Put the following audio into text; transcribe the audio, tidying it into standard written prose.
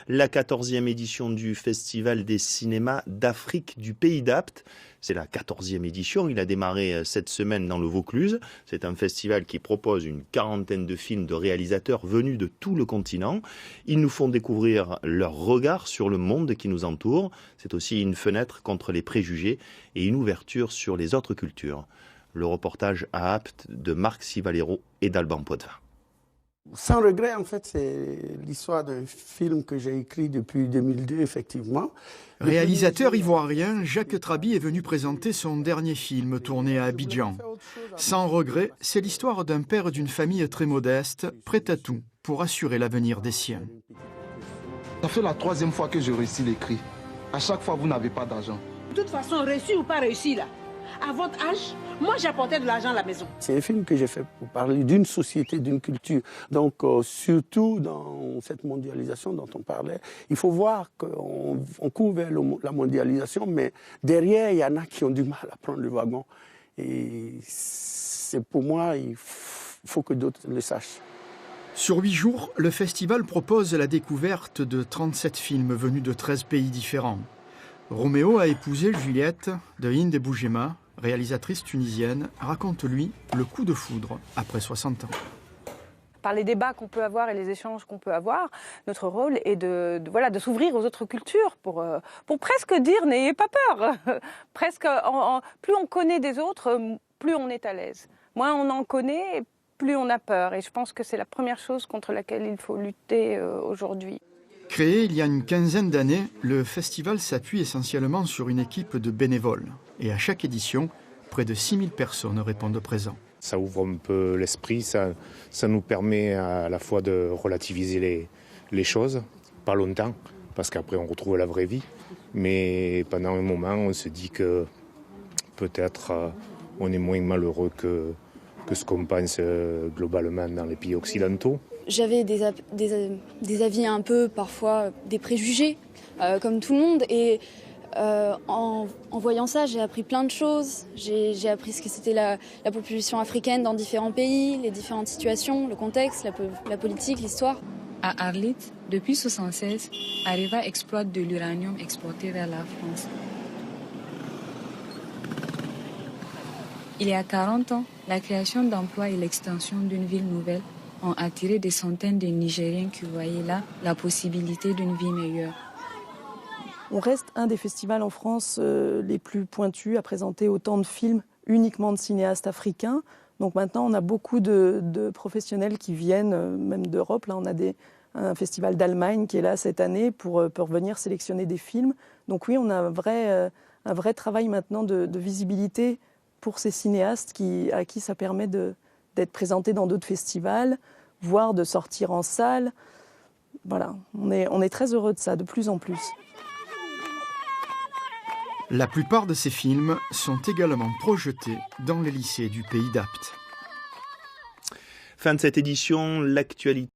la 14e édition du Festival des cinémas d'Afrique du Pays d'Apt. C'est la 14e édition, il a démarré cette semaine dans le Vaucluse. C'est un festival qui propose une quarantaine de films de réalisateurs venus de tout le continent. Ils nous font découvrir leur regard sur le monde qui nous entoure. C'est aussi une fenêtre contre les préjugés et une ouverture sur les autres cultures. Le reportage à Apt de Marc Civalero et d'Alban Potvin. Sans regret, en fait, c'est l'histoire d'un film que j'ai écrit depuis 2002, effectivement. Réalisateur ivoirien, Jacques Trabi est venu présenter son dernier film tourné à Abidjan. Sans regret, c'est l'histoire d'un père d'une famille très modeste, prêt à tout pour assurer l'avenir des siens. Ça fait la 3e fois que je réussis l'écrit. À chaque fois, vous n'avez pas d'argent. De toute façon, réussi ou pas réussi, là, à votre âge, moi j'apportais de l'argent à la maison. C'est un film que j'ai fait pour parler d'une société, d'une culture. Donc surtout dans cette mondialisation dont on parlait, il faut voir qu'on court vers la mondialisation, mais derrière il y en a qui ont du mal à prendre le wagon. Et c'est pour moi, il faut que d'autres le sachent. Sur 8 jours, le festival propose la découverte de 37 films venus de 13 pays différents. Roméo a épousé Juliette de Inde Boujema, réalisatrice tunisienne, raconte lui le coup de foudre après 60 ans. Par les débats qu'on peut avoir et les échanges qu'on peut avoir, notre rôle est de s'ouvrir aux autres cultures pour presque dire n'ayez pas peur. Presque, plus on connaît des autres, plus on est à l'aise. Moins on en connaît, plus on a peur. Et je pense que c'est la première chose contre laquelle il faut lutter aujourd'hui. Créé il y a une quinzaine d'années, le festival s'appuie essentiellement sur une équipe de bénévoles. Et à chaque édition, près de 6000 personnes répondent présents. Ça ouvre un peu l'esprit, ça nous permet à la fois de relativiser les choses, pas longtemps, parce qu'après on retrouve la vraie vie. Mais pendant un moment, on se dit que peut-être on est moins malheureux que ce qu'on pense globalement dans les pays occidentaux. J'avais des avis un peu, parfois des préjugés, comme tout le monde. Et en voyant ça, j'ai appris plein de choses. J'ai appris ce que c'était la population africaine dans différents pays, les différentes situations, le contexte, la politique, l'histoire. À Arlit, depuis 1976, Areva exploite de l'uranium exporté vers la France. Il y a 40 ans, la création d'emplois et l'extension d'une ville nouvelle ont attiré des centaines de Nigériens qui voyaient là la possibilité d'une vie meilleure. On reste un des festivals en France les plus pointus à présenter autant de films uniquement de cinéastes africains. Donc maintenant, on a beaucoup de professionnels qui viennent, même d'Europe. Là, on a un festival d'Allemagne qui est là cette année pour venir sélectionner des films. Donc oui, on a un vrai travail maintenant de visibilité pour ces cinéastes à qui ça permet d'être présentés dans d'autres festivals, voire de sortir en salle. Voilà, on est très heureux de ça, de plus en plus. La plupart de ces films sont également projetés dans les lycées du Pays d'Apt. Fin de cette édition, l'actualité.